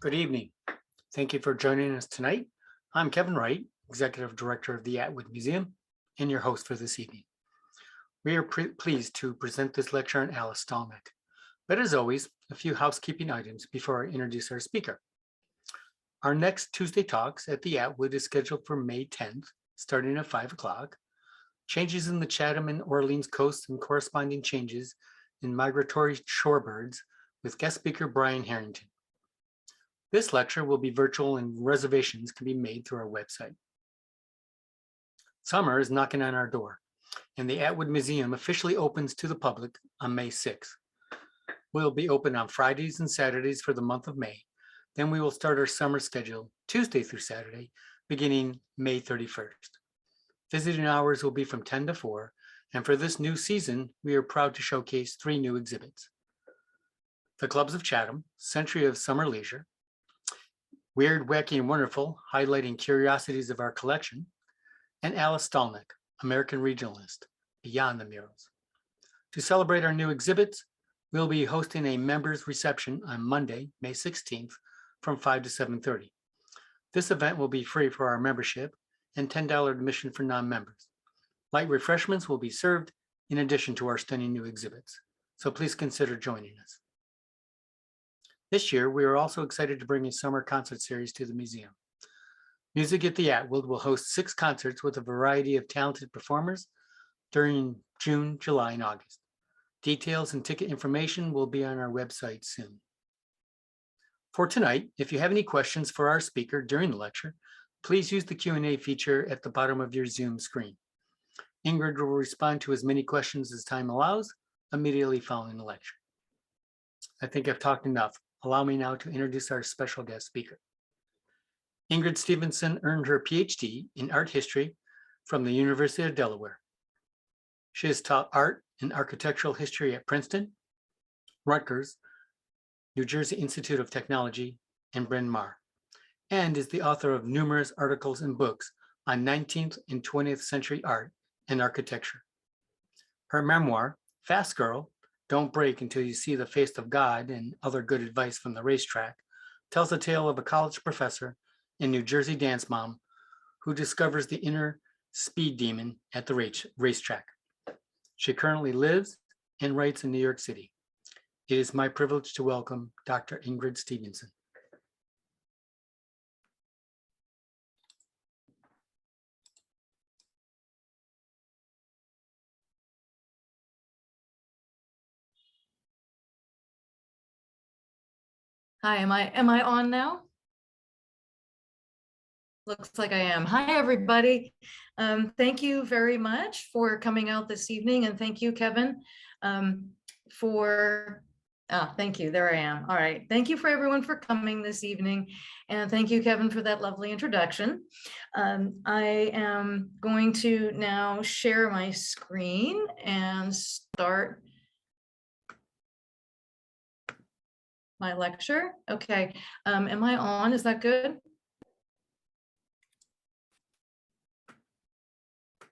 Good evening. Thank you for joining us tonight. I'm Kevin Wright, Executive Director of the Atwood Museum, and your host for this evening. We are pleased to present this lecture on Alice Stallknecht. But as always, a few housekeeping items before I introduce our speaker. Our next Tuesday talks at the Atwood is scheduled for May 10th, starting at 5 o'clock. Changes in the Chatham and Orleans coasts and corresponding changes in migratory shorebirds with guest speaker Brian Harrington. This lecture will be virtual and reservations can be made through our website. Summer is knocking on our door, and the Atwood Museum officially opens to the public on May 6th. We'll be open on Fridays and Saturdays for the month of May. Then we will start our summer schedule Tuesday through Saturday, beginning May 31st. Visiting hours will be from 10 to 4, and for this new season, we are proud to showcase 3 new exhibits. The Clubs of Chatham, Century of Summer Leisure, Weird, Wacky, and Wonderful, highlighting curiosities of our collection, and Alice Stallknecht, American Regionalist, Beyond the Murals. To celebrate our new exhibits, we'll be hosting a members reception on Monday, May 16th from 5 to 7:30. This event will be free for our membership and $10 admission for non-members. Light refreshments will be served in addition to our stunning new exhibits, so please consider joining us. This year, we are also excited to bring a summer concert series to the museum. Music at the Atwood will host 6 concerts with a variety of talented performers during June, July, and August. Details and ticket information will be on our website soon. For tonight, if you have any questions for our speaker during the lecture, please use the Q&A feature at the bottom of your Zoom screen. Ingrid will respond to as many questions as time allows immediately following the lecture. I think I've talked enough. Allow me now to introduce our special guest speaker. Ingrid Steffensen earned her PhD in art history from the University of Delaware. She has taught art and architectural history at Princeton, Rutgers, New Jersey Institute of Technology, and Bryn Mawr, and is the author of numerous articles and books on 19th and 20th century art and architecture. Her memoir, Fast Girl, Don't Break Until You See the Face of God and Other Good Advice from the Racetrack, tells the tale of a college professor and New Jersey dance mom who discovers the inner speed demon at the racetrack. She currently lives and writes in New York City. It is my privilege to welcome Dr. Ingrid Steffensen. Hi, am I on now? Looks like I am. Hi, everybody. Thank you very much for coming out this evening, and thank you, Kevin, thank you. There I am. All right. Thank you for everyone for coming this evening, and thank you, Kevin, for that lovely introduction. I am going to now share my screen and start my lecture. Okay. Am I on? Is that good?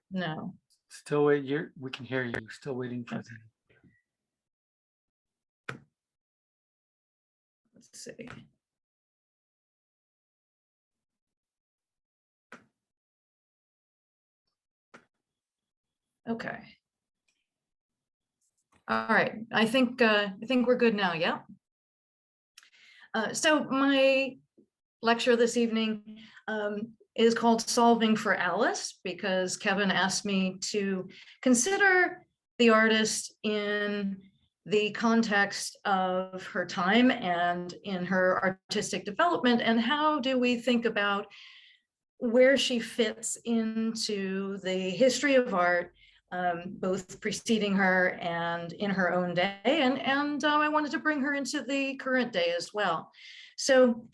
No. Still wait. We can hear you. Still waiting for the. Let's see. Okay. All right. I think we're good now. Yeah. So my lecture this evening is called Solving for Alice, because Kevin asked me to consider the artist in the context of her time and in her artistic development, and how do we think about where she fits into the history of art, both preceding her and in her own day, and I wanted to bring her into the current day as well. So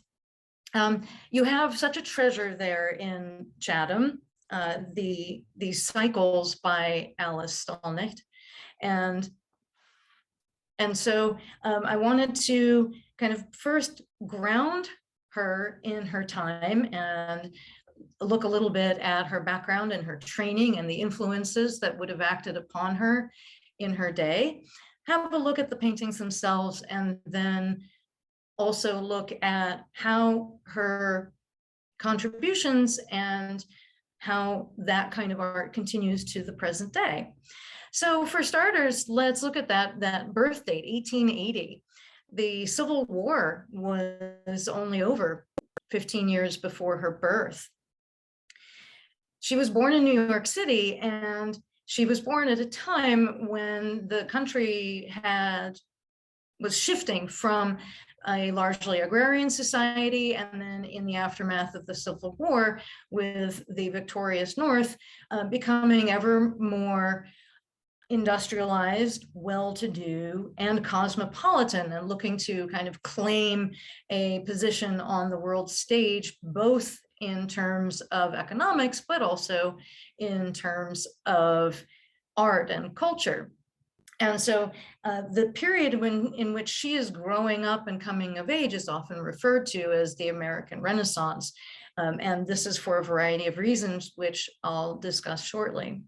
you have such a treasure there in Chatham, these cycles by Alice Stallknecht, and so I wanted to kind of first ground her in her time and look a little bit at her background and her training and the influences that would have acted upon her in her day, have a look at the paintings themselves, and then also look at how her contributions and how that kind of art continues to the present day. So for starters, let's look at that birth date, 1880. The Civil War was only over 15 years before her birth. She was born in New York City, and she was born at a time when the country was shifting from a largely agrarian society, and then in the aftermath of the Civil War, with the victorious North becoming ever more industrialized, well-to-do, and cosmopolitan, and looking to kind of claim a position on the world stage, both in terms of economics, but also in terms of art and culture. And so the period in which she is growing up and coming of age is often referred to as the American Renaissance. And this is for a variety of reasons, which I'll discuss shortly.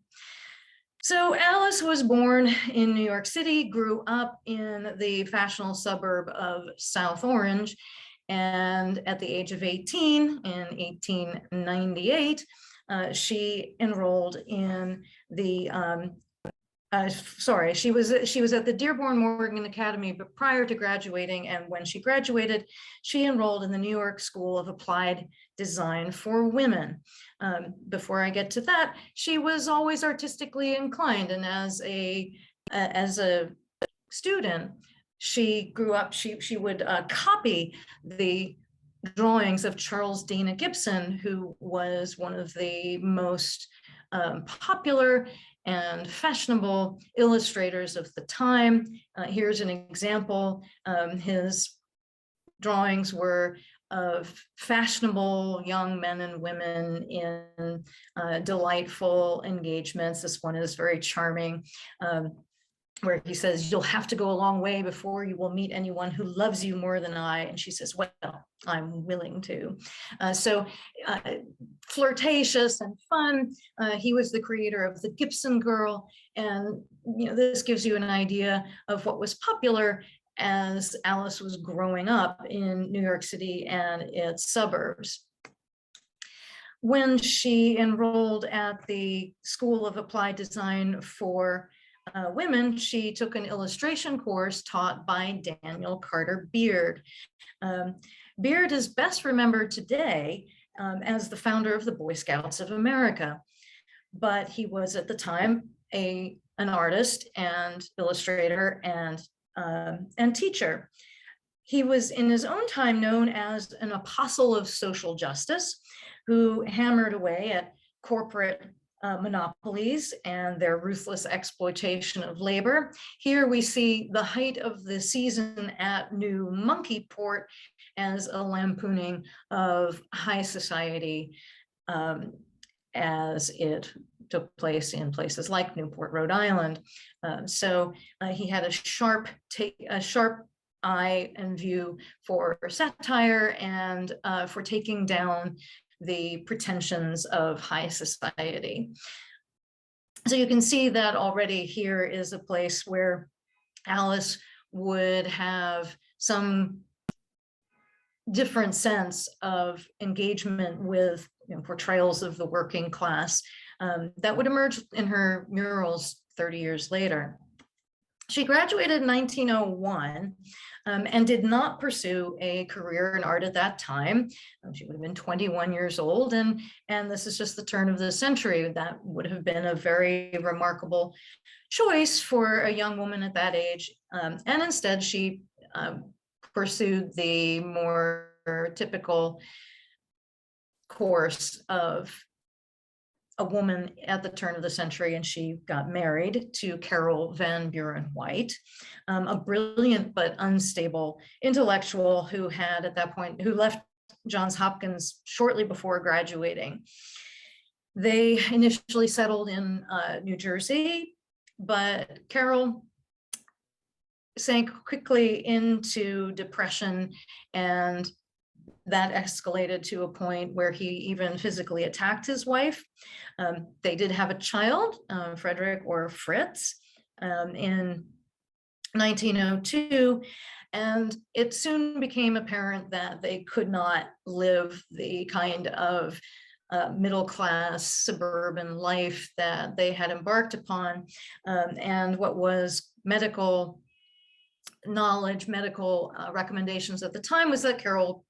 So Alice was born in New York City, grew up in the fashionable suburb of South Orange, and at the age of 18, in 1898, she enrolled in the she was at the Dearborn Morgan Academy, but prior to graduating, and when she graduated, she enrolled in the New York School of Applied Design for Women. Before I get to that, she was always artistically inclined, and as a student, she grew up. She would copy the drawings of Charles Dana Gibson, who was one of the most popular and fashionable illustrators of the time. Here's an example. His drawings were of fashionable young men and women in delightful engagements. This one is very charming, where he says, "You'll have to go a long way before you will meet anyone who loves you more than I." And she says, "Well, I'm willing to." So flirtatious and fun. He was the creator of the Gibson Girl. And this gives you an idea of what was popular as Alice was growing up in New York City and its suburbs. When she enrolled at the School of Applied Design for Women, she took an illustration course taught by Daniel Carter Beard. Beard is best remembered today as the founder of the Boy Scouts of America, but he was at the time an artist and illustrator and teacher. He was in his own time known as an apostle of social justice, who hammered away at corporate monopolies and their ruthless exploitation of labor. Here we see the height of the season at New Monkeyport as a lampooning of high society as it took place in places like Newport, Rhode Island. So he had a sharp eye and view for satire and for taking down the pretensions of high society. So you can see that already here is a place where Alice would have some different sense of engagement with portrayals of the working class that would emerge in her murals 30 years later. She graduated in 1901 and did not pursue a career in art at that time. She would have been 21 years old, and this is just the turn of the century. That would have been a very remarkable choice for a young woman at that age. And instead, she pursued the more typical course of a woman at the turn of the century, and she got married to Carol Van Buren White, a brilliant but unstable intellectual who had at that point, who left Johns Hopkins shortly before graduating. They initially settled in New Jersey, but Carol sank quickly into depression, and that escalated to a point where he even physically attacked his wife. They did have a child, Frederick or Fritz, in 1902, and it soon became apparent that they could not live the kind of middle-class suburban life that they had embarked upon, and what was medical knowledge, medical recommendations at the time was that Carol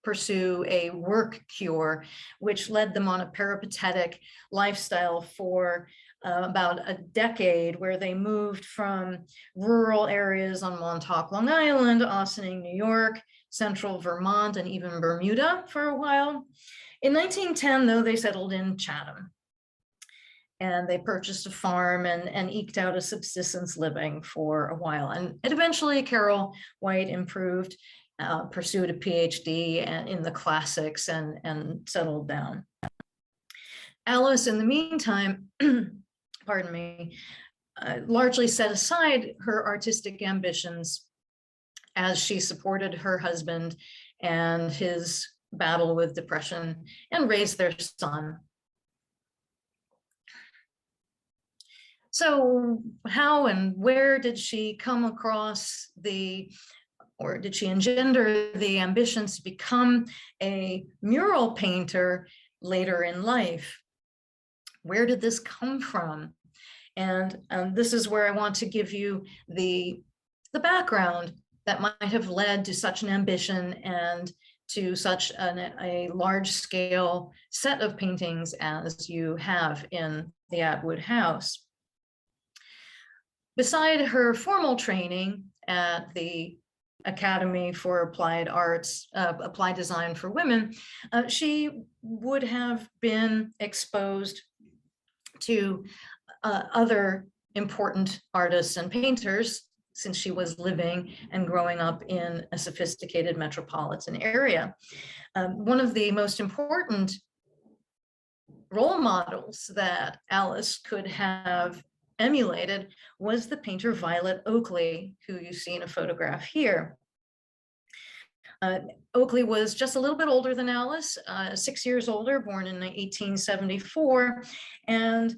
pursue a work cure, which led them on a peripatetic lifestyle for about a decade, where they moved from rural areas on Montauk, Long Island, Ossining, New York, central Vermont, and even Bermuda for a while. In 1910, though, they settled in Chatham, and they purchased a farm and eked out a subsistence living for a while. And eventually, Carol White improved, pursued a PhD in the classics, and settled down. Alice, in the meantime, pardon me, largely set aside her artistic ambitions as she supported her husband and his battle with depression and raised their son. So how and where did she come across or did she engender the ambitions to become a mural painter later in life? Where did this come from? And this is where I want to give you the background that might have led to such an ambition and to such a large scale set of paintings as you have in the Atwood house. Beside her formal training at the Academy for Applied Arts, Applied Design for Women, she would have been exposed to other important artists and painters since she was living and growing up in a sophisticated metropolitan area. One of the most important role models that Alice could have emulated was the painter Violet Oakley, who you see in a photograph here. Oakley was just a little bit older than Alice, 6 years older, born in 1874, and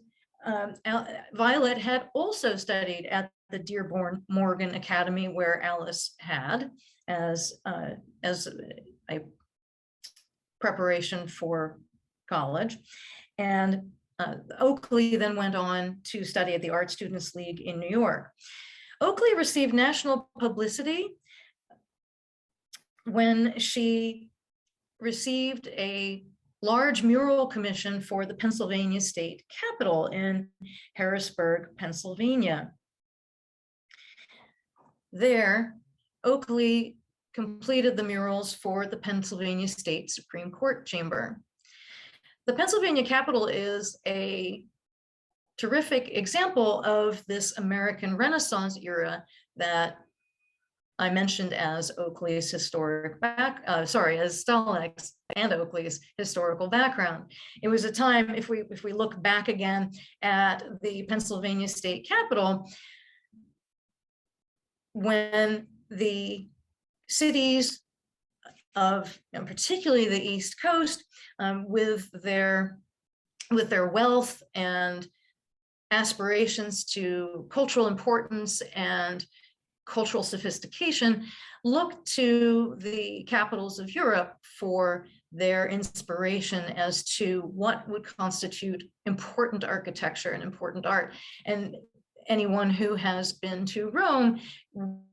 Violet had also studied at the Dearborn Morgan Academy, where Alice had as a preparation for college. And Oakley then went on to study at the Art Students League in New York. Oakley received national publicity when she received a large mural commission for the Pennsylvania State Capitol in Harrisburg, Pennsylvania. There, Oakley completed the murals for the Pennsylvania State Supreme Court chamber. The Pennsylvania Capitol is a terrific example of this American Renaissance era that I mentioned as Oakley's historic as Stallknecht's and Oakley's historical background. It was a time, if we look back again at the Pennsylvania State Capitol, when the cities of, and particularly the East Coast, with their wealth and aspirations to cultural importance and cultural sophistication, looked to the capitals of Europe for their inspiration as to what would constitute important architecture and important art. And anyone who has been to Rome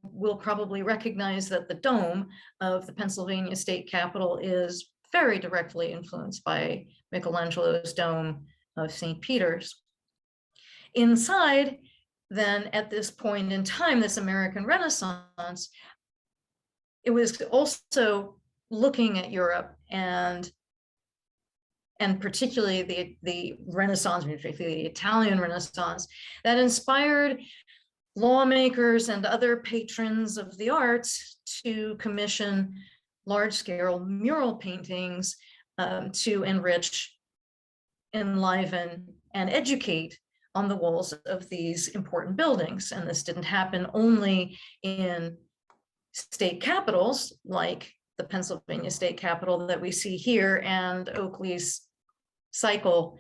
will probably recognize that the dome of the Pennsylvania State Capitol is very directly influenced by Michelangelo's dome of St. Peter's. Inside, then, at this point in time, this American Renaissance, it was also looking at Europe and particularly the Renaissance, particularly the Italian Renaissance, that inspired lawmakers and other patrons of the arts to commission large-scale mural paintings to enrich, enliven, and educate on the walls of these important buildings. And this didn't happen only in state capitals like the Pennsylvania State Capitol that we see here and Oakley's cycle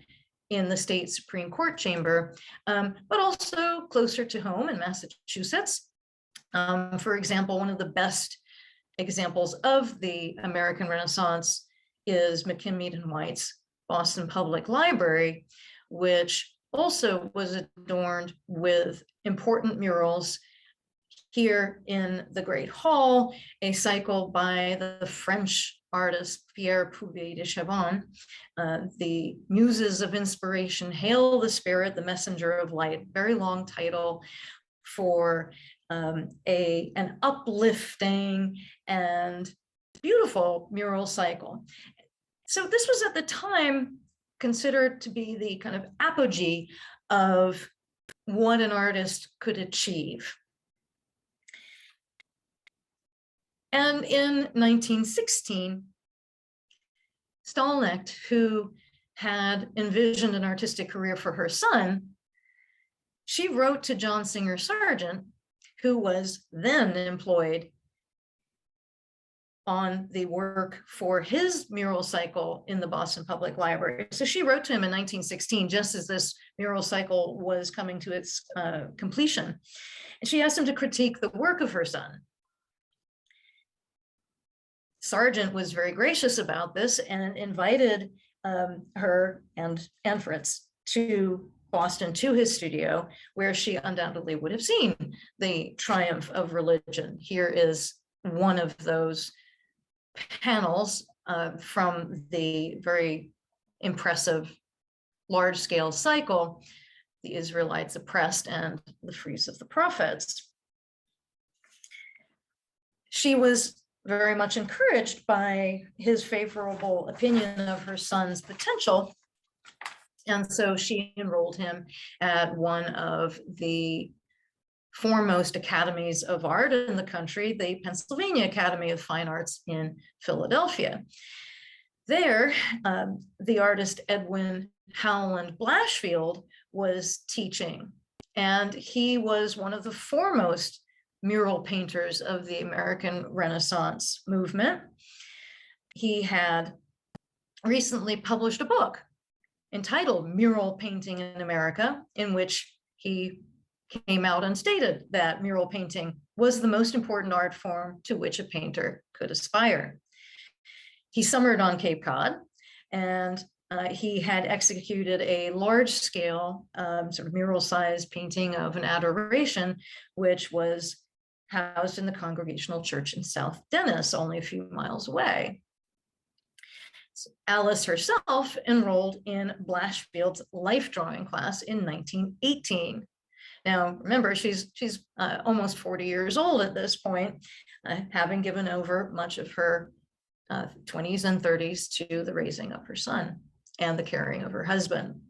in the state Supreme Court chamber, but also closer to home in Massachusetts. For example, one of the best examples of the American Renaissance is McKim, Mead & White's Boston Public Library, which also was adorned with important murals. Here in the Great Hall, a cycle by the French artist Pierre Puget de Chavannes, The Muses of Inspiration Hail the Spirit, the Messenger of Light, very long title for an uplifting and beautiful mural cycle. So this was at the time considered to be the kind of apogee of what an artist could achieve. And in 1916, Stallknecht, who had envisioned an artistic career for her son, she wrote to John Singer Sargent, who was then employed on the work for his mural cycle in the Boston Public Library. So she wrote to him in 1916, just as this mural cycle was coming to its completion. And she asked him to critique the work of her son. Sargent was very gracious about this and invited her and Fritz to Boston, to his studio, where she undoubtedly would have seen the triumph of religion. Here is one of those panels from the very impressive large-scale cycle, The Israelites Oppressed and the Frieze of the Prophets. She was very much encouraged by his favorable opinion of her son's potential. And so she enrolled him at one of the foremost academies of art in the country, the Pennsylvania Academy of Fine Arts in Philadelphia. There, the artist Edwin Howland Blashfield was teaching, and he was one of the foremost mural painters of the American Renaissance movement. He had recently published a book entitled Mural Painting in America, in which he came out and stated that mural painting was the most important art form to which a painter could aspire. He summered on Cape Cod, and he had executed a large-scale sort of mural-sized painting of an adoration, which was housed in the Congregational Church in South Dennis, only a few miles away. So Alice herself enrolled in Blashfield's life drawing class in 1918. Now, remember, she's almost 40 years old at this point, having given over much of her 20s and 30s to the raising of her son and the caring of her husband.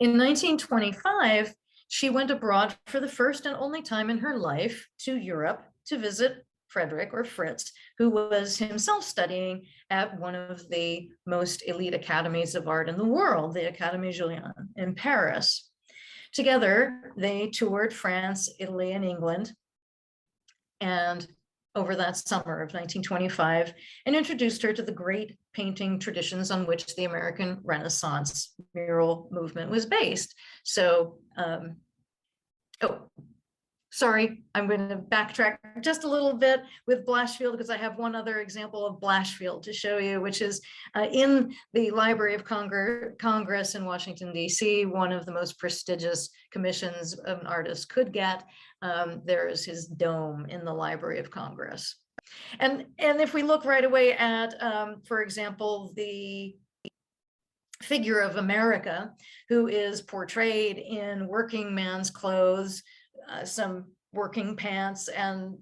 In 1925, she went abroad for the first and only time in her life to Europe to visit Frederick, or Fritz, who was himself studying at one of the most elite academies of art in the world, the Académie Julian in Paris. Together, they toured France, Italy, and England, and over that summer of 1925, and introduced her to the great painting traditions on which the American Renaissance mural movement was based. So, sorry, I'm going to backtrack just a little bit with Blashfield, because I have one other example of Blashfield to show you, which is in the Library of Congress in Washington, D.C., one of the most prestigious commissions an artist could get. There is his dome in the Library of Congress. And if we look right away at, for example, the figure of America, who is portrayed in working man's clothes, some working pants and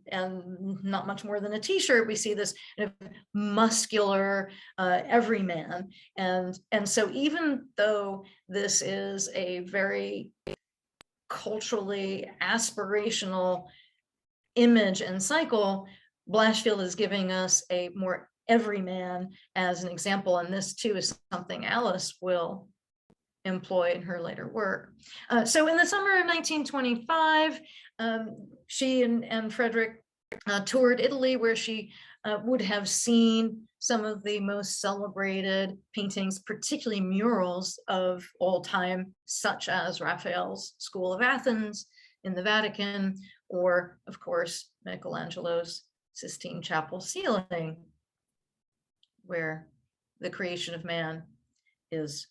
not much more than a t-shirt, we see this muscular everyman. And so even though this is a very culturally aspirational image and cycle, Blashfield is giving us a more everyman as an example. And this too is something Alice will employ in her later work. So in the summer of 1925, she and Frederick toured Italy, where she would have seen some of the most celebrated paintings, particularly murals of all time, such as Raphael's School of Athens in the Vatican, or of course, Michelangelo's Sistine Chapel ceiling, where the creation of man is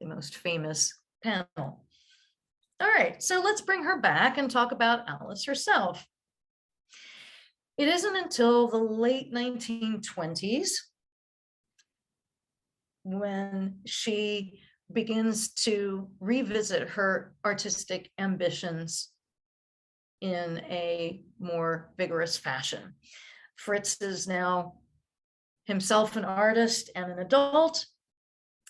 the most famous panel. All right, so let's bring her back and talk about Alice herself. It isn't until the late 1920s when she begins to revisit her artistic ambitions in a more vigorous fashion. Fritz is now himself an artist and an adult.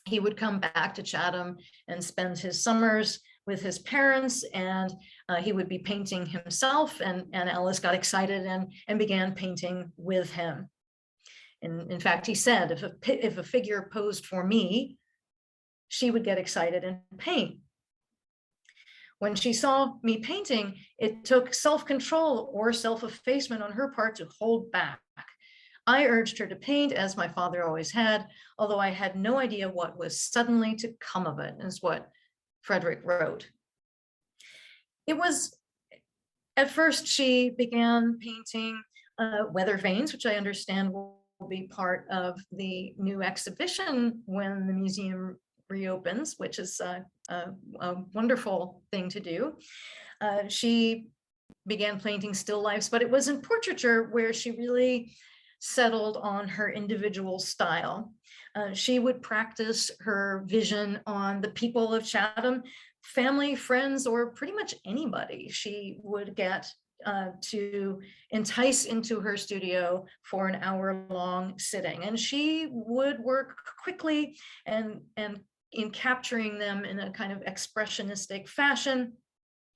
He would come back to Chatham and spend his summers with his parents, and he would be painting himself, and Alice got excited and began painting with him. And in fact, he said, if a figure posed for me, she would get excited and paint. When she saw me painting, it took self-control or self-effacement on her part to hold back. I urged her to paint, as my father always had, although I had no idea what was suddenly to come of it, is what Frederick wrote. It was, at first she began painting weather vanes, which I understand will be part of the new exhibition when the museum reopens, which is a wonderful thing to do. She began painting still lifes, but it was in portraiture where she really settled on her individual style. She would practice her vision on the people of Chatham, family, friends, or pretty much anybody she would get to entice into her studio for an hour-long sitting. And she would work quickly and in capturing them in a kind of expressionistic fashion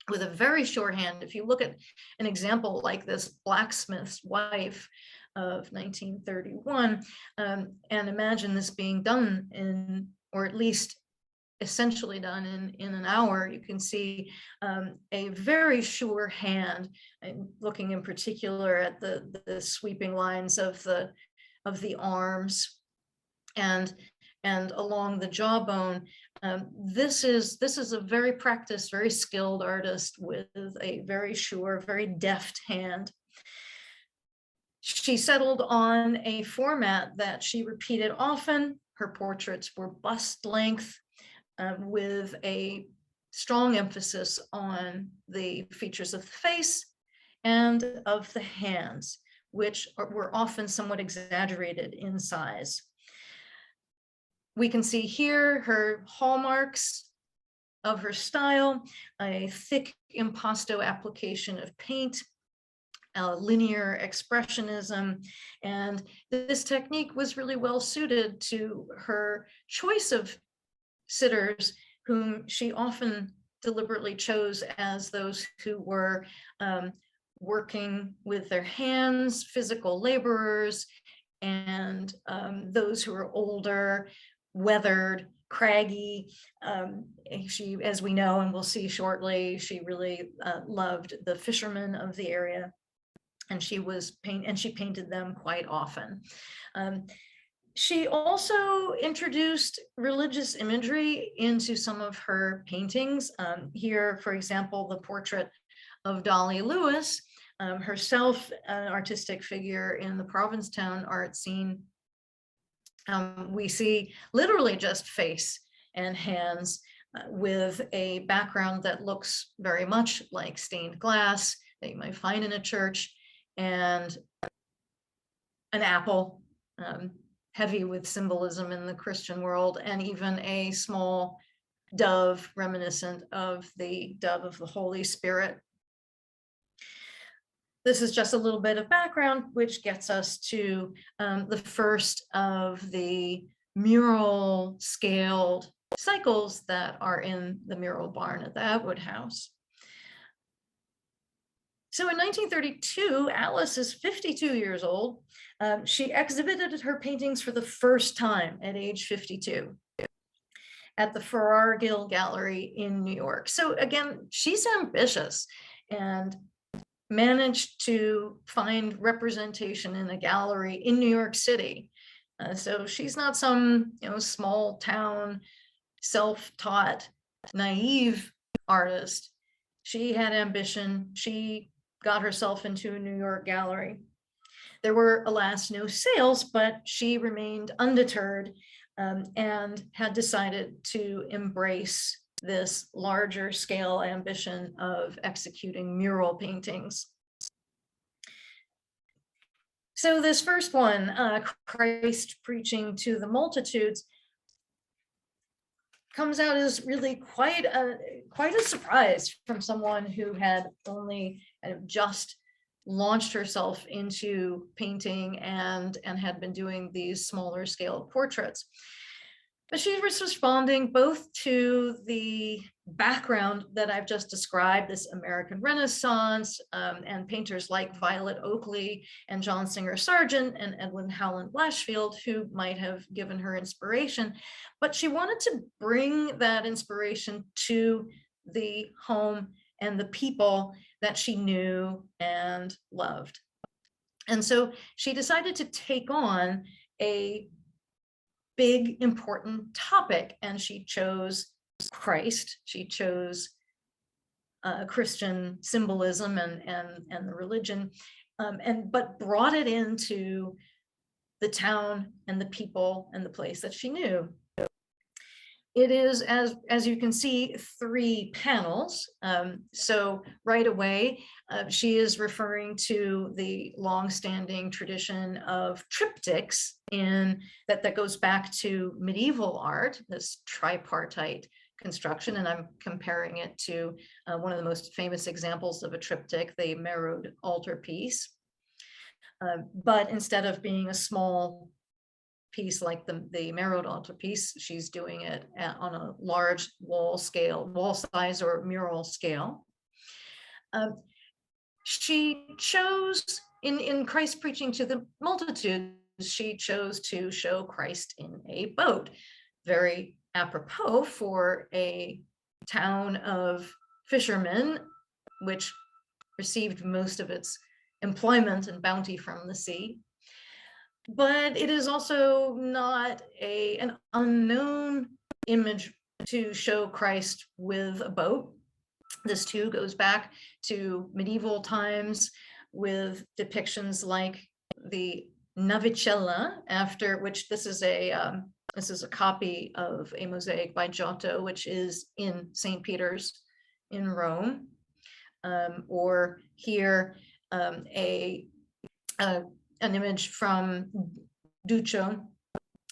with a very shorthand. If you look at an example like this Blacksmith's Wife of 1931, and imagine this being done in, or at least essentially done in an hour, you can see a very sure hand. I'm looking in particular at the sweeping lines of the arms and along the jawbone. This is a very practiced, very skilled artist with a very sure, very deft hand. She settled on a format that she repeated often. Her portraits were bust length, with a strong emphasis on the features of the face and of the hands, which were often somewhat exaggerated in size. We can see here her hallmarks of her style: a thick impasto application of paint, linear expressionism, and this technique was really well suited to her choice of sitters, whom she often deliberately chose as those who were working with their hands, physical laborers, and those who are older, weathered, craggy. She, as we know and we'll see shortly, she really loved the fishermen of the area, and she painted them quite often. She also introduced religious imagery into some of her paintings. Here, for example, the portrait of Dolly Lewis, herself an artistic figure in the Provincetown art scene. We see literally just face and hands with a background that looks very much like stained glass that you might find in a church, and an apple, heavy with symbolism in the Christian world, and even a small dove reminiscent of the dove of the Holy Spirit. This is just a little bit of background, which gets us to the first of the mural scaled cycles that are in the mural barn at the Atwood House. So in 1932, Alice is 52 years old. She exhibited her paintings for the first time at age 52 at the Farrar-Gill Gallery in New York. So again, she's ambitious, and managed to find representation in a gallery in New York City. So she's not some, small town, self-taught, naive artist. She had ambition. She got herself into a New York gallery. There were, alas, no sales, but she remained undeterred and had decided to embrace this larger scale ambition of executing mural paintings. So this first one, Christ preaching to the multitudes, comes out as really quite a surprise from someone who had only kind of just launched herself into painting and had been doing these smaller scale portraits. But she was responding both to the background that I've just described, this American Renaissance, and painters like Violet Oakley and John Singer Sargent and Edwin Howland Blashfield, who might have given her inspiration. But she wanted to bring that inspiration to the home and the people that she knew and loved. And so she decided to take on a big, important topic, and she chose Christ. She chose Christian symbolism and the religion, but brought it into the town and the people and the place that she knew. It is, as you can see, 3 panels. So right away, she is referring to the long-standing tradition of triptychs that goes back to medieval art, this tripartite construction, and I'm comparing it to one of the most famous examples of a triptych, the Murals altarpiece. But instead of being a small piece like the Murals altarpiece, she's doing it on a large wall size or mural scale. She chose, in Christ preaching to the multitudes, she chose to show Christ in a boat. Very apropos for a town of fishermen, which received most of its employment and bounty from the sea. But it is also not an unknown image to show Christ with a boat. This too goes back to medieval times with depictions like the Navicella, after which this is a copy of a mosaic by Giotto, which is in St. Peter's in Rome, or here an image from Duccio,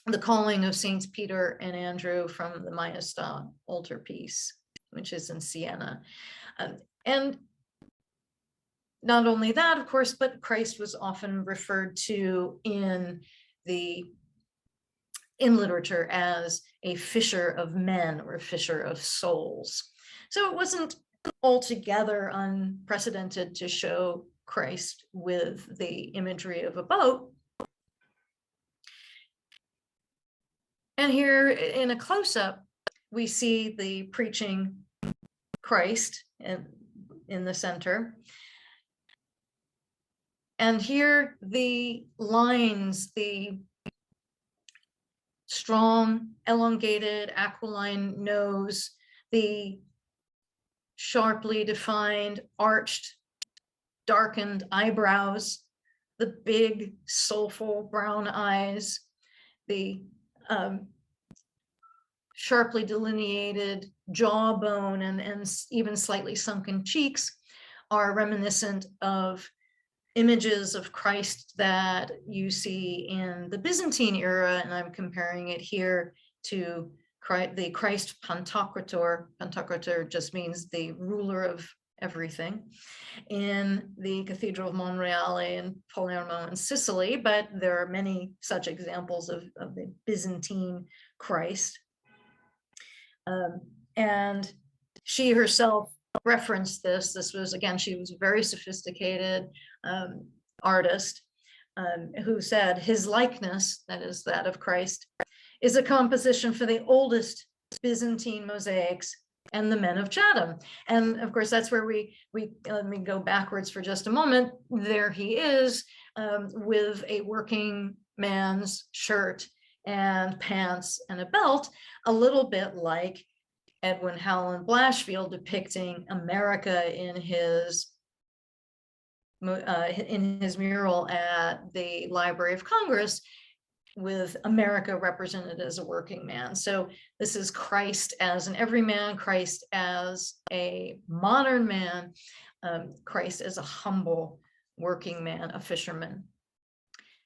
the calling of Saints Peter and Andrew from the Maestà altarpiece, which is in Siena. And not only that, of course, but Christ was often referred to in literature as a fisher of men or a fisher of souls. So it wasn't altogether unprecedented to show Christ with the imagery of a boat. And here in a close-up, we see the preaching Christ in the center. And here the lines, the strong, elongated, aquiline nose, the sharply defined, arched, darkened eyebrows, the big, soulful brown eyes, the sharply delineated jawbone and even slightly sunken cheeks are reminiscent of images of Christ that you see in the Byzantine era, and I'm comparing it here to the Christ Pantocrator. Pantocrator just means the ruler of everything, in the Cathedral of Monreale in Palermo in Sicily, but there are many such examples of the Byzantine Christ. And she herself referenced this. This was, again, she was a very sophisticated artist who said his likeness, that is that of Christ, is a composition for the oldest Byzantine mosaics and the men of Chatham. And of course, that's where we let me go backwards for just a moment. There he is with a working man's shirt and pants and a belt, a little bit like Edwin Howland Blashfield depicting America in his mural at the Library of Congress, with America represented as a working man. So this is Christ as an everyman, Christ as a modern man, Christ as a humble working man, a fisherman,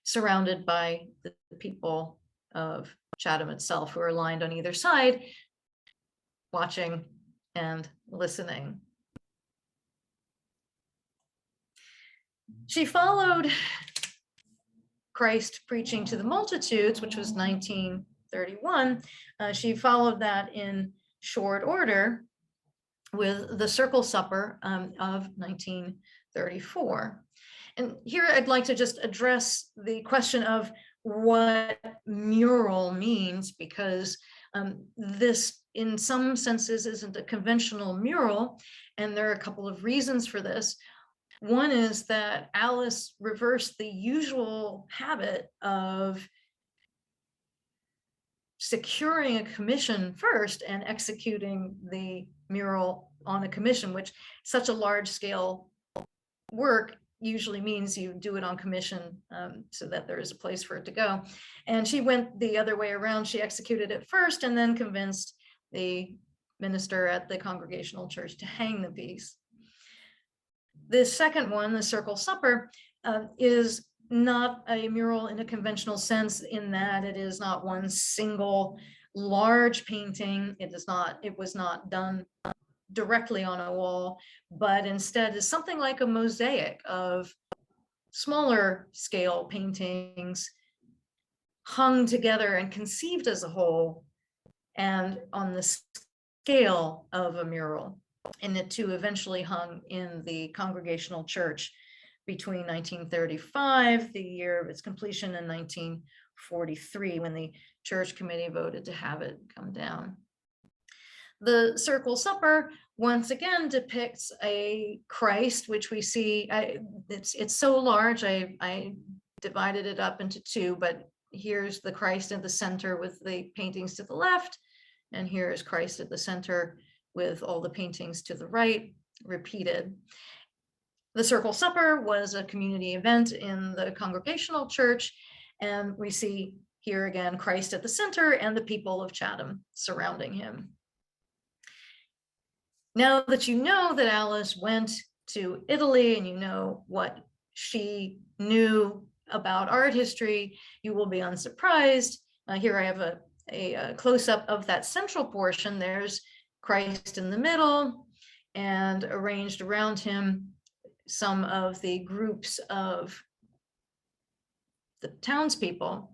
surrounded by the people of Chatham itself, who are lined on either side, watching and listening. She followed Christ preaching to the multitudes, which was 1931. She followed that in short order with the Circle Supper of 1934. And here I'd like to just address the question of what mural means, because this in some senses isn't a conventional mural, and there are a couple of reasons for this. One is that Alice reversed the usual habit of securing a commission first and executing the mural on a commission, which such a large scale work usually means you do it on commission so that there is a place for it to go. And she went the other way around. She executed it first and then convinced the minister at the Congregational Church to hang the piece. The second one, the Circle Supper, is not a mural in a conventional sense, in that it is not one single large painting. It was not done directly on a wall, but instead is something like a mosaic of smaller scale paintings hung together and conceived as a whole and on the scale of a mural. And it too eventually hung in the Congregational Church between 1935, the year of its completion, and 1943, when the church committee voted to have it come down. The Circle Supper once again depicts a Christ, which we see, it's so large, I divided it up into two, but here's the Christ at the center with the paintings to the left, and here is Christ at the center with all the paintings to the right, repeated. The Circle Supper was a community event in the Congregational Church, and we see here again Christ at the center and the people of Chatham surrounding him. Now that you know that Alice went to Italy and you know what she knew about art history, you will be unsurprised. Here I have a close-up of that central portion. There's Christ in the middle, and arranged around him some of the groups of the townspeople.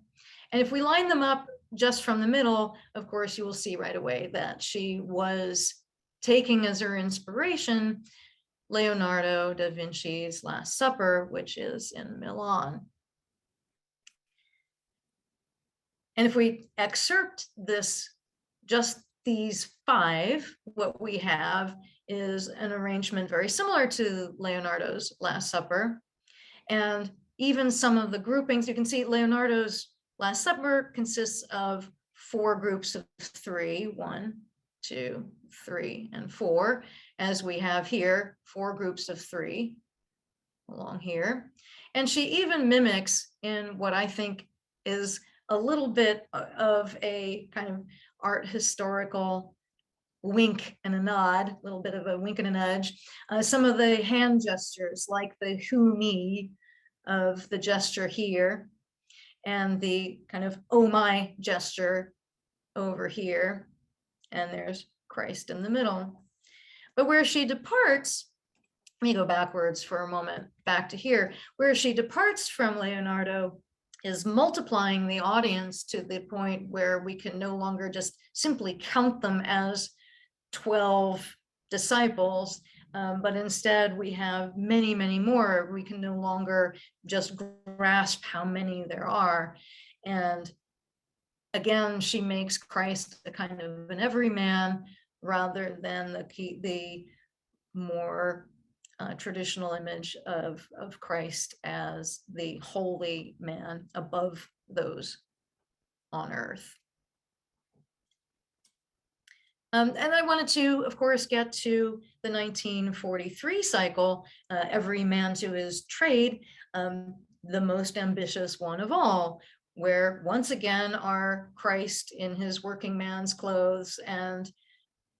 And if we line them up just from the middle, of course, you will see right away that she was taking as her inspiration Leonardo da Vinci's Last Supper, which is in Milan. And if we excerpt this, just these five, what we have is an arrangement very similar to Leonardo's Last Supper. And even some of the groupings, you can see Leonardo's Last Supper consists of 4 groups of 3, 1, 2, 3, and 4, as we have here, 4 groups of 3 along here. And she even mimics, in what I think is a little bit of a kind of art historical wink and a nod, a little bit of a wink and a nudge, some of the hand gestures, like the who me of the gesture here, and the kind of oh my gesture over here, and there's Christ in the middle. But where she departs, let me go backwards for a moment, back to here, where she departs from Leonardo is multiplying the audience to the point where we can no longer just simply count them as 12 disciples, but instead we have many, many more. We can no longer just grasp how many there are. And again, she makes Christ a kind of an everyman, rather than the more traditional image of Christ as the holy man above those on earth. And I wanted to, of course, get to the 1943 cycle, Every Man to His Trade, the most ambitious one of all, where once again our Christ in his working man's clothes and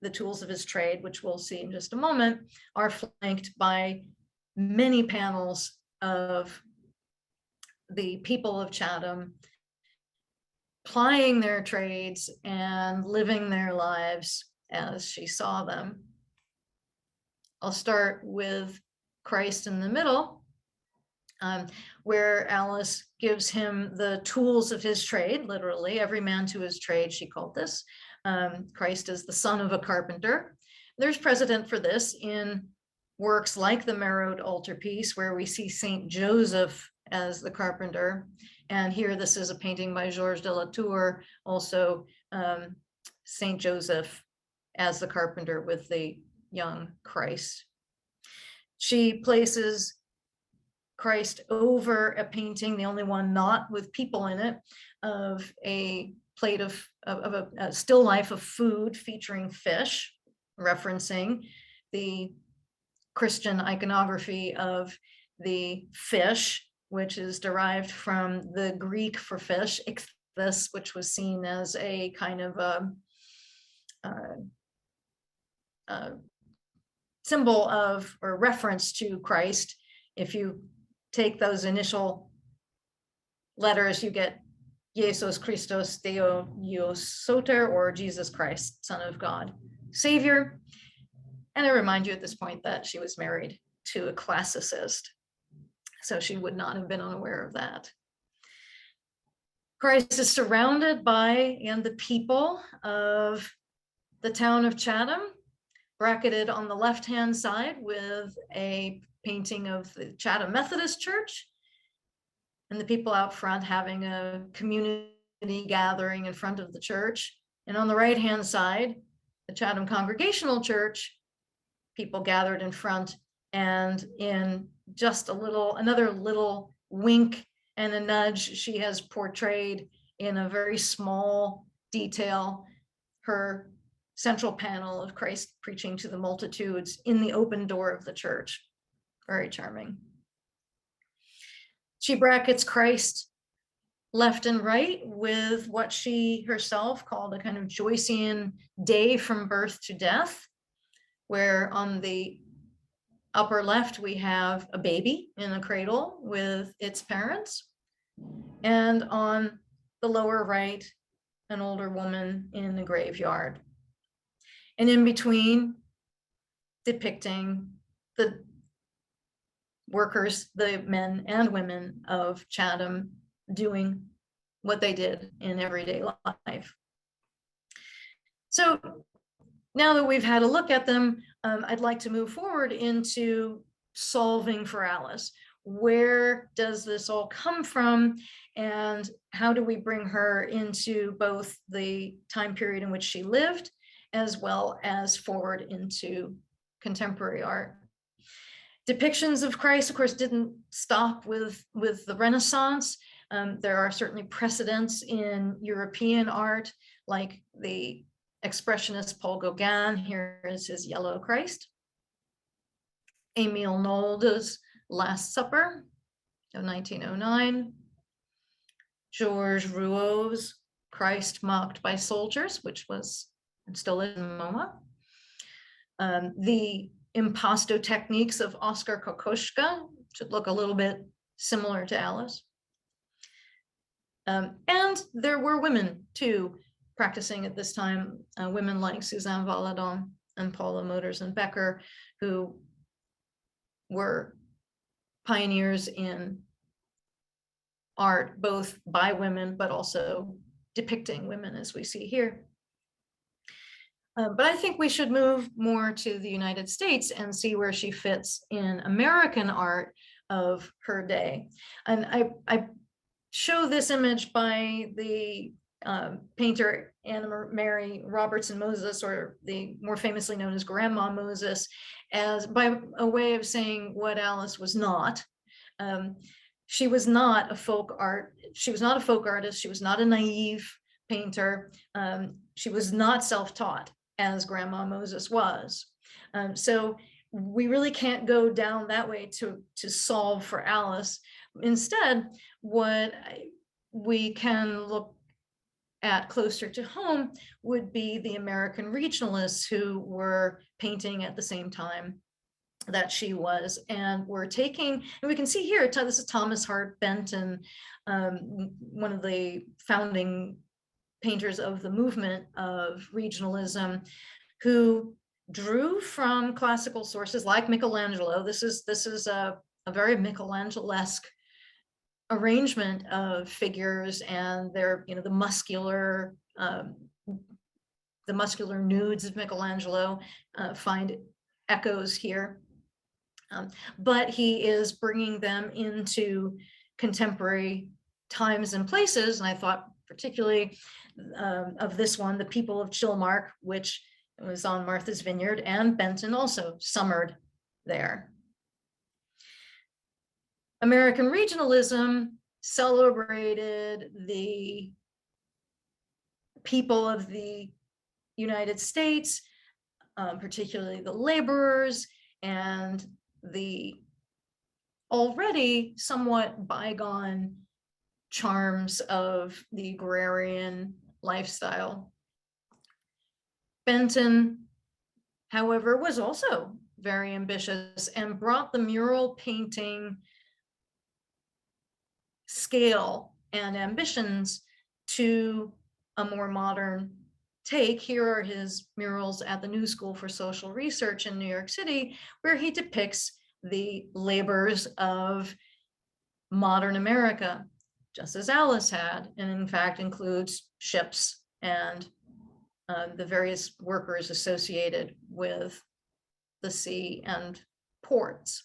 the tools of his trade, which we'll see in just a moment, are flanked by many panels of the people of Chatham plying their trades and living their lives as she saw them. I'll start with Christ in the middle, where Alice gives him the tools of his trade, literally, every man to his trade, she called this. Christ is the son of a carpenter. There's precedent for this in works like the Marrowed Altarpiece, where we see Saint Joseph as the carpenter. And here, this is a painting by Georges de la Tour, also Saint Joseph as the carpenter with the young Christ. She places Christ over a painting, the only one not with people in it, of a plate of a still life of food featuring fish, referencing the Christian iconography of the fish, which is derived from the Greek for fish, ichthys, which was seen as a kind of a symbol of or reference to Christ. If you take those initial letters, you get Jesus Christos Theos Soter, or Jesus Christ, Son of God, Savior. And I remind you at this point that she was married to a classicist, so she would not have been unaware of that. Christ is surrounded by the people of the town of Chatham, bracketed on the left-hand side with a painting of the Chatham Methodist Church, and the people out front having a community gathering in front of the church. And on the right-hand side, the Chatham Congregational Church, people gathered in front, and in just another little wink and a nudge, she has portrayed in a very small detail her central panel of Christ preaching to the multitudes in the open door of the church. Very charming. She brackets Christ left and right with what she herself called a kind of Joycean day from birth to death, where on the upper left we have a baby in a cradle with its parents, and on the lower right, an older woman in the graveyard. And in between, depicting the workers, the men and women of Chatham doing what they did in everyday life. So now that we've had a look at them, I'd like to move forward into solving for Alice. Where does this all come from? And how do we bring her into both the time period in which she lived, as well as forward into contemporary art? Depictions of Christ, of course, didn't stop with the Renaissance. There are certainly precedents in European art, like the Expressionist Paul Gauguin. Here is his Yellow Christ. Émile Nolde's Last Supper of 1909. Georges Rouault's Christ Mocked by Soldiers, which was and still is in MoMA. The impasto techniques of Oskar Kokoschka should look a little bit similar to Alice. And there were women too practicing at this time, women like Suzanne Valadon and Paula Motors and Becker, who were pioneers in art, both by women, but also depicting women as we see here. But I think we should move more to the United States and see where she fits in American art of her day. And I show this image by the painter Anna Mary Robertson Moses, or the more famously known as Grandma Moses, as by a way of saying what Alice was not. She was not a folk artist. She was not a naive painter. She was not self-taught, as Grandma Moses was. So we really can't go down that way to solve for Alice. Instead, what we can look at closer to home would be the American regionalists, who were painting at the same time that she was, and we're taking, and we can see here, this is Thomas Hart Benton, one of the founding painters of the movement of regionalism, who drew from classical sources like Michelangelo. This is a very Michelangelo-esque arrangement of figures, and they're, the muscular nudes of Michelangelo find echoes here. But he is bringing them into contemporary times and places. And I thought particularly of this one, The People of Chilmark, which was on Martha's Vineyard, and Benton also summered there. American regionalism celebrated the people of the United States, particularly the laborers, and the already somewhat bygone charms of the agrarian lifestyle. Benton, however, was also very ambitious and brought the mural painting scale and ambitions to a more modern take. Here are his murals at the New School for Social Research in New York City, where he depicts the labors of modern America, just as Alice had, and in fact includes ships and the various workers associated with the sea and ports.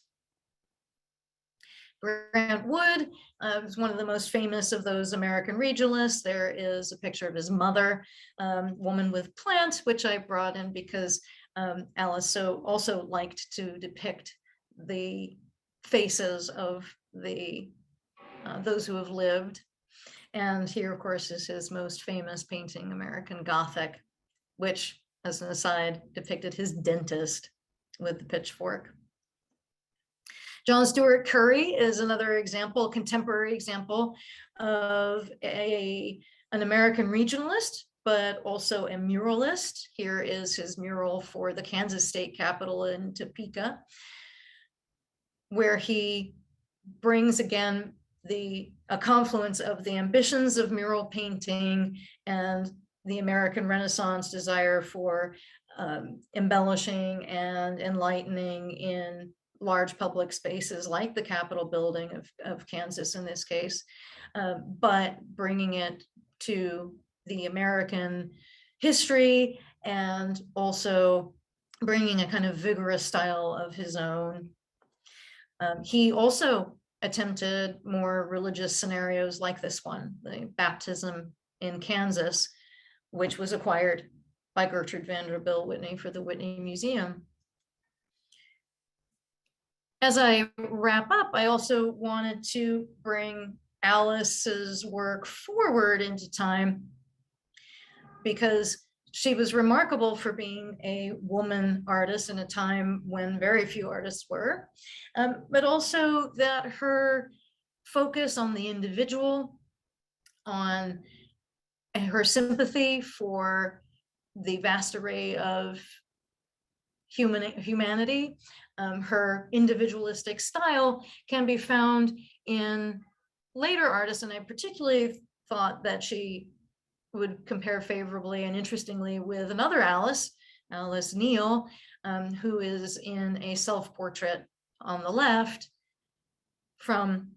Grant Wood was one of the most famous of those American regionalists. There is a picture of his mother, Woman with Plant, which I brought in because Alice also liked to depict the faces of the those who have lived. And here, of course, is his most famous painting, American Gothic, which, as an aside, depicted his dentist with the pitchfork. John Stuart Curry is another example, contemporary example of an American regionalist, but also a muralist. Here is his mural for the Kansas state capitol in Topeka, where he brings again a confluence of the ambitions of mural painting and the American Renaissance desire for embellishing and enlightening in large public spaces like the Capitol building of Kansas in this case, but bringing it to the American history and also bringing a kind of vigorous style of his own. He also attempted more religious scenarios like this one, the baptism in Kansas, which was acquired by Gertrude Vanderbilt Whitney for the Whitney Museum. As I wrap up, I also wanted to bring Alice's work forward into time, because she was remarkable for being a woman artist in a time when very few artists were, but also that her focus on the individual, on her sympathy for the vast array of humanity, her individualistic style can be found in later artists. And I particularly thought that she would compare favorably and interestingly with another Alice Neal, who is in a self-portrait on the left from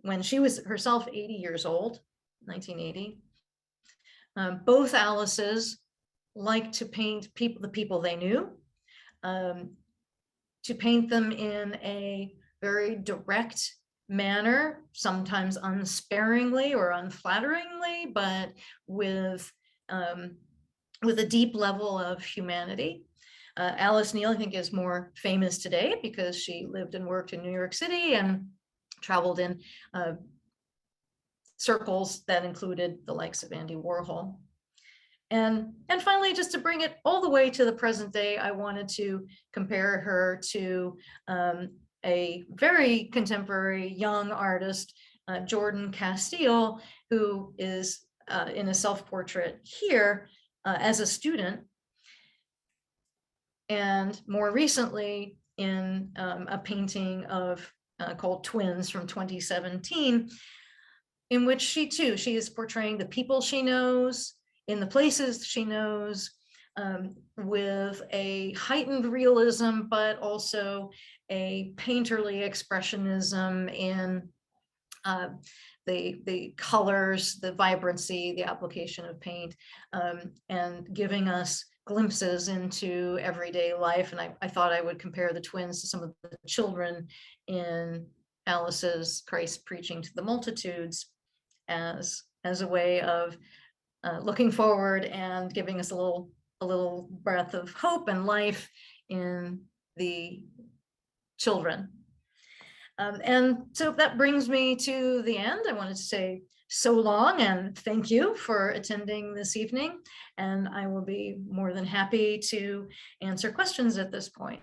when she was herself 80 years old, 1980. Both Alices liked to paint the people they knew, to paint them in a very direct manner, sometimes unsparingly or unflatteringly, but with a deep level of humanity. Alice Neal, I think, is more famous today because she lived and worked in New York City and traveled in circles that included the likes of Andy Warhol. And finally, just to bring it all the way to the present day, I wanted to compare her to a very contemporary young artist, Jordan Castile, who is in a self-portrait here as a student, and more recently in a painting of called Twins from 2017, in which she is portraying the people she knows in the places she knows, with a heightened realism, but also a painterly expressionism in the colors, the vibrancy, the application of paint, and giving us glimpses into everyday life. And I thought I would compare the twins to some of the children in Alice's Christ Preaching to the Multitudes as a way of looking forward and giving us a little breath of hope and life in the children. And so that brings me to the end. I wanted to say so long and thank you for attending this evening. And I will be more than happy to answer questions at this point.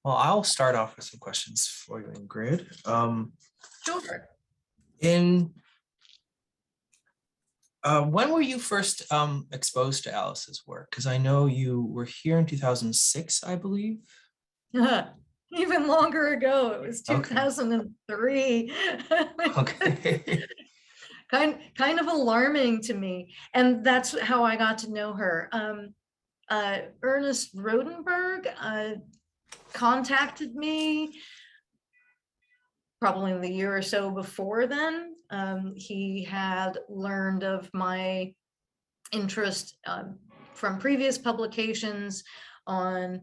Well, I'll start off with some questions for you, Ingrid. Sure. When were you first exposed to Alice's work? Because I know you were here in 2006, I believe. Even longer ago, it was 2003. Okay. kind of alarming to me. And that's how I got to know her. Ernest Rodenberg contacted me probably the year or so before then. He had learned of my interest from previous publications on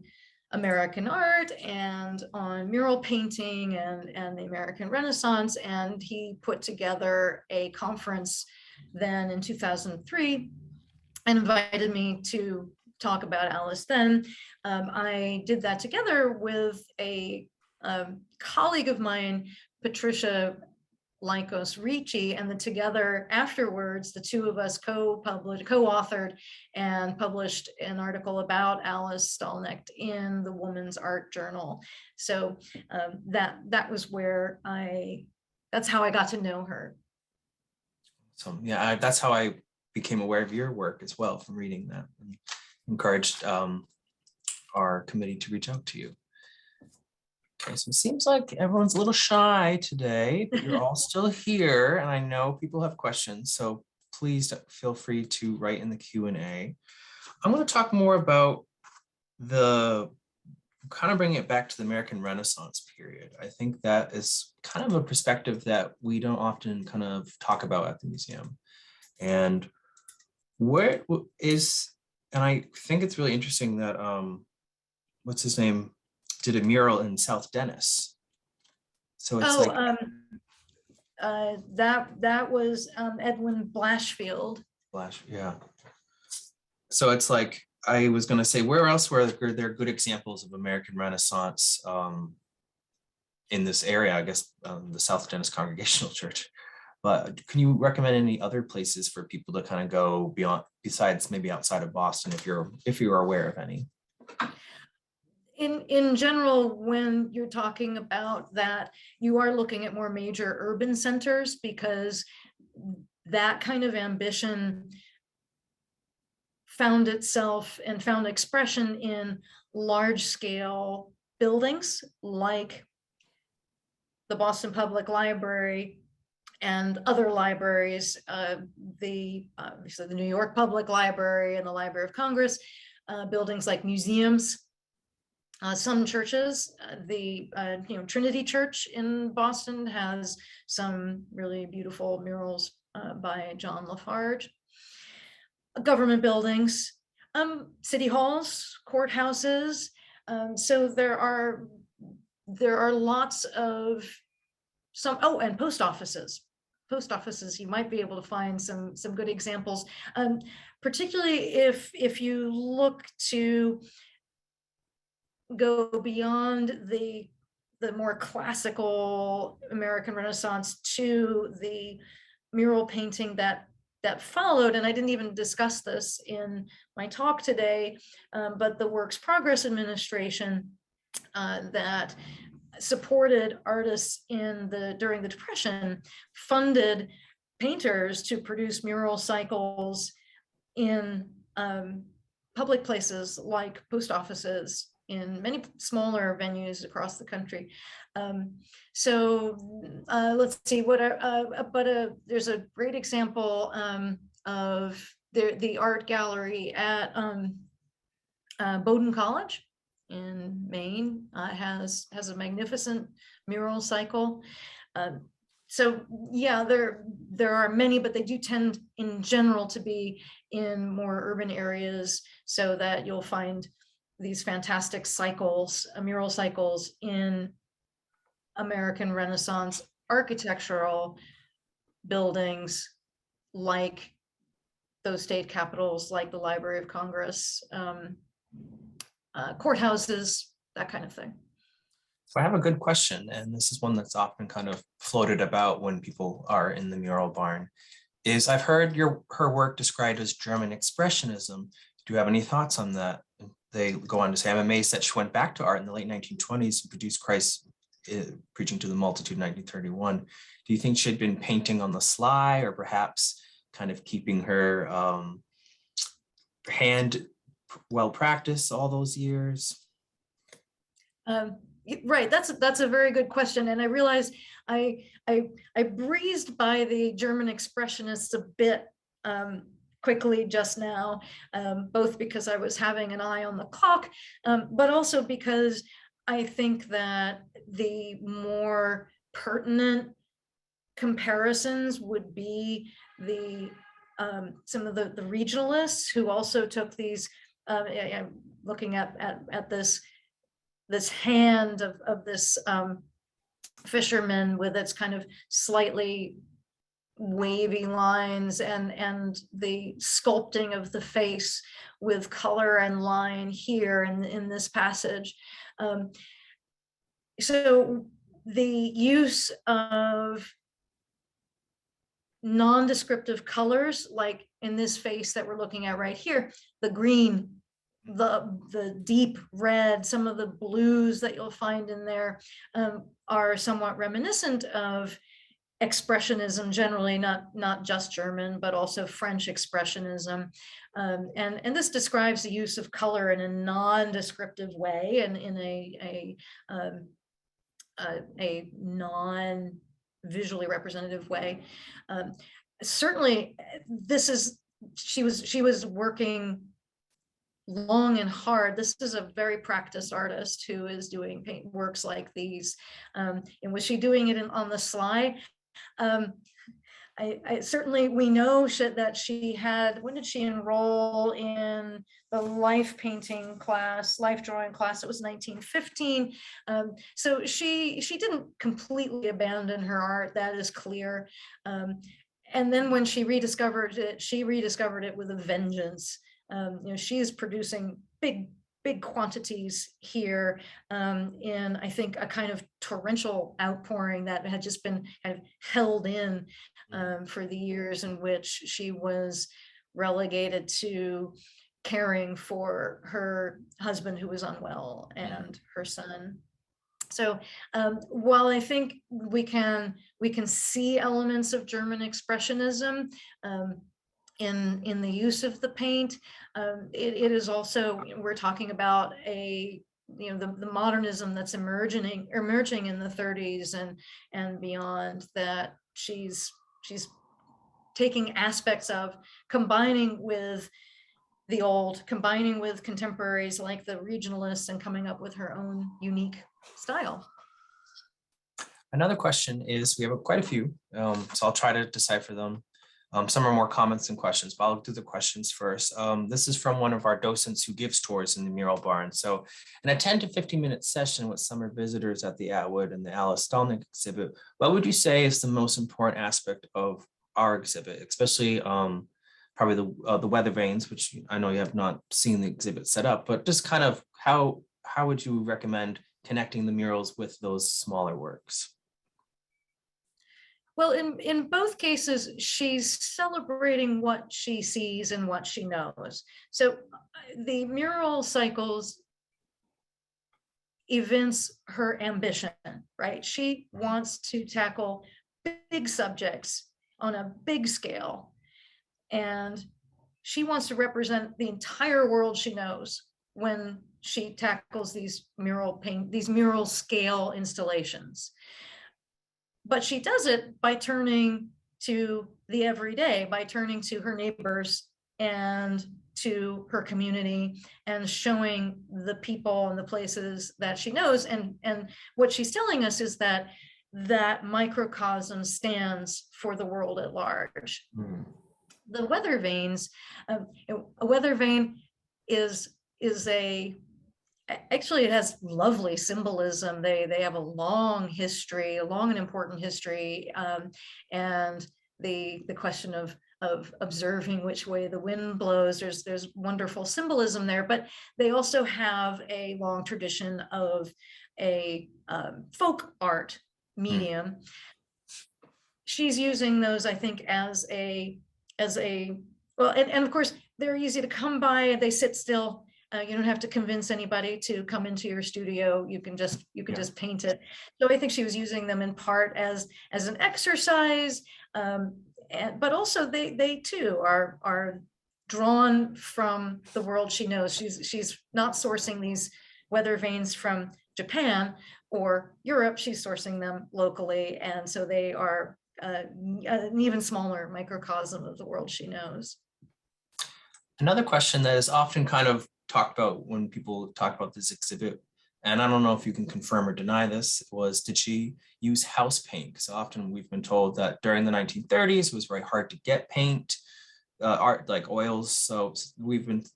American art and on mural painting and the American Renaissance. And he put together a conference then in 2003 and invited me to talk about Alice then. I did that together with a colleague of mine, Patricia Lycos Ricci, and together afterwards, the two of us co-authored and published an article about Alice Stallknecht in the Woman's Art Journal. So that was where that's how I got to know her. So yeah, that's how I became aware of your work as well from reading that, and encouraged our committee to reach out to you. Okay, so it seems like everyone's a little shy today, but you're all still here, and I know people have questions, so please feel free to write in the Q&A. I'm going to talk more about kind of bringing it back to the American Renaissance period. I think that is kind of a perspective that we don't often kind of talk about at the museum. And I think it's really interesting that, what's his name, did a mural in South Dennis. So it's that was Edwin Blashfield. Yeah. So it's like, I was going to say, where else were there good examples of American Renaissance in this area? I guess the South Dennis Congregational Church. But can you recommend any other places for people to kind of go beyond, besides maybe outside of Boston, if you're aware of any? In general, when you're talking about that, you are looking at more major urban centers, because that kind of ambition found itself and found expression in large scale buildings like the Boston Public Library and other libraries, obviously the New York Public Library and the Library of Congress, buildings like museums. Some churches, the Trinity Church in Boston has some really beautiful murals by John Lafarge. Government buildings, city halls, courthouses, So there are lots of and post offices. Post offices, you might be able to find some good examples, particularly if you look to go beyond the more classical American Renaissance to the mural painting that followed. And I didn't even discuss this in my talk today, but the Works Progress Administration that supported artists during the Depression funded painters to produce mural cycles in public places like post offices, in many smaller venues across the country. So let's see there's a great example of the art gallery at Bowdoin College in Maine has a magnificent mural cycle. So yeah, there are many, but they do tend in general to be in more urban areas, so that you'll find these fantastic cycles, mural cycles in American Renaissance architectural buildings, like those state capitals, like the Library of Congress, courthouses, that kind of thing. So I have a good question, and this is one that's often kind of floated about when people are in the mural barn, is I've heard her work described as German Expressionism. Do you have any thoughts on that? They go on to say, I'm amazed that she went back to art in the late 1920s and produced Christ preaching to the multitude in 1931. Do you think she had been painting on the sly, or perhaps kind of keeping her hand well practiced all those years? Right, that's a very good question, and I realize I breezed by the German Expressionists a bit quickly just now, both because I was having an eye on the clock, but also because I think that the more pertinent comparisons would be some of the regionalists who also took these. Looking at this hand of this fisherman with its kind of slightly wavy lines and the sculpting of the face with color and line here in this passage. So the use of non-descriptive colors, like in this face that we're looking at right here, the green, the deep red, some of the blues that you'll find in there are somewhat reminiscent of Expressionism generally, not just German, but also French Expressionism. And this describes the use of color in a non-descriptive way and in a non-visually representative way. Certainly, she was working long and hard. This is a very practiced artist who is doing paint works like these. And was she doing it on the sly? I certainly, we know that she had, when did she enroll in the life painting class, life drawing class? It was 1915. So she didn't completely abandon her art, that is clear. And then when she rediscovered it with a vengeance. She is producing big quantities here in, I think, a kind of torrential outpouring that had just been kind of held in for the years in which she was relegated to caring for her husband who was unwell and her son. So while I think we can see elements of German Expressionism in the use of the paint, it is also, we're talking about the modernism that's emerging in the 30s and beyond, that she's taking aspects of, combining with the old, combining with contemporaries like the regionalists, and coming up with her own unique style. Another question is, we have quite a few, so I'll try to decipher them. Some are more comments than questions, but I'll do the questions first. This is from one of our docents who gives tours in the mural barn. So in a 10 to 15-minute session with summer visitors at the Atwood and the Alice Stallknecht exhibit, what would you say is the most important aspect of our exhibit, especially probably the weather vanes, which I know you have not seen the exhibit set up, but just kind of how would you recommend connecting the murals with those smaller works? Well, in both cases, she's celebrating what she sees and what she knows. So the mural cycles evince her ambition, right? She wants to tackle big subjects on a big scale. And she wants to represent the entire world she knows when she tackles these mural scale installations. But she does it by turning to the everyday, by turning to her neighbors and to her community and showing the people and the places that she knows. And what she's telling us is that that microcosm stands for the world at large. Mm. The weather vanes, a weather vane actually, it has lovely symbolism. They have a long history, a long and important history, and the question of observing which way the wind blows. There's wonderful symbolism there, but they also have a long tradition of a folk art medium. She's using those, I think, as a well, and of course they're easy to come by. They sit still. You don't have to convince anybody to come into your studio. You can just paint it. So I think she was using them in part as an exercise, but also they too are drawn from the world she knows. She's not sourcing these weather vanes from Japan or Europe. She's sourcing them locally, and so they are an even smaller microcosm of the world she knows. Another question that is often kind of talked about when people talk about this exhibit, and I don't know if you can confirm or deny this, was did she use house paint? Because often we've been told that during the 1930s it was very hard to get paint, art like oils. So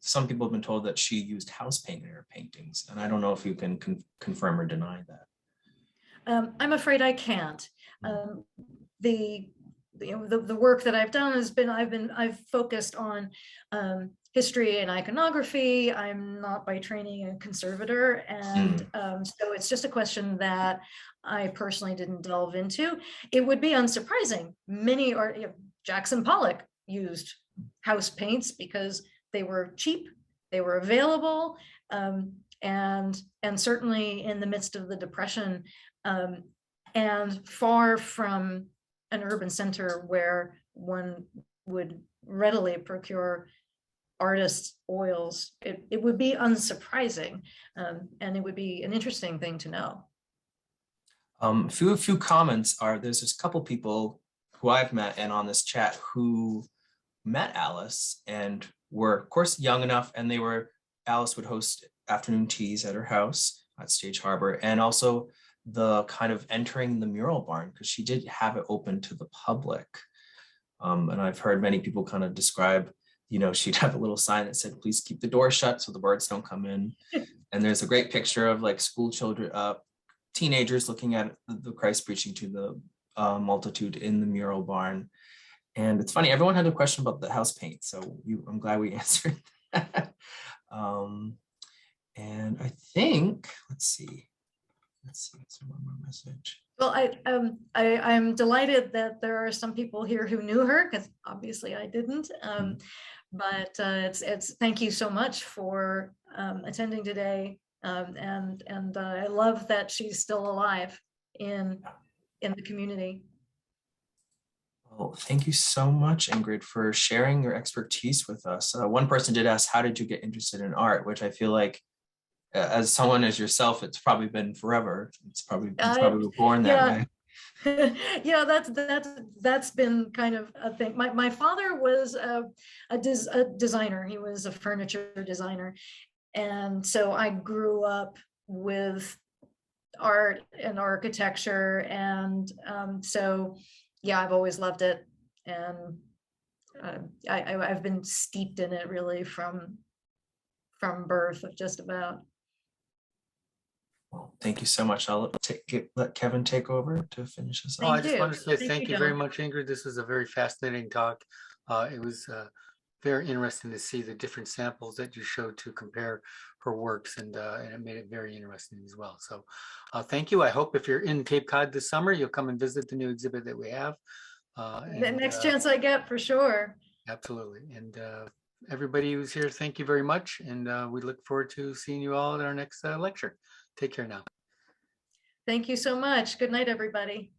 some people have been told that she used house paint in her paintings, and I don't know if you can confirm or deny that. I'm afraid I can't. The work that I've done has been I've focused on history and iconography. I'm not by training a conservator, and so it's just a question that I personally didn't delve into. It would be unsurprising. Many Jackson Pollock used house paints because they were cheap, they were available, and certainly in the midst of the Depression, and far from an urban center where one would readily procure artists' oils, it would be unsurprising, and it would be an interesting thing to know. A few comments are, there's just a couple people who I've met and on this chat who met Alice and were, of course, young enough, and Alice would host afternoon teas at her house at Stage Harbor, and also the kind of entering the mural barn, because she did have it open to the public. And I've heard many people kind of describe, she'd have a little sign that said, please keep the door shut so the birds don't come in. And there's a great picture of like school children, teenagers looking at the Christ preaching to the multitude in the mural barn. And it's funny, everyone had a question about the house paint, so I'm glad we answered that. And I think, let's see, one more message. Well, I'm delighted that there are some people here who knew her, because obviously I didn't. But it's thank you so much for attending today, and I love that she's still alive in the community. Well, thank you so much, Ingrid, for sharing your expertise with us. One person did ask, how did you get interested in art? Which I feel like, as someone as yourself, it's probably been forever. It's probably born that way. Yeah, that's been kind of a thing. My father was a designer. He was a furniture designer, and so I grew up with art and architecture, and so yeah, I've always loved it, and I've been steeped in it really from birth of just about. Well, thank you so much. I'll let Kevin take over to finish us Oh, I off. Thank just you. want to say Thank thank you, you very John. much, Ingrid. This was a very fascinating talk. It was very interesting to see the different samples that you showed to compare her works, and it made it very interesting as well. So thank you. I hope if you're in Cape Cod this summer, you'll come and visit the new exhibit that we have. The next chance I get, for sure. Absolutely. And everybody who's here, thank you very much. And we look forward to seeing you all at our next lecture. Take care now. Thank you so much. Good night, everybody.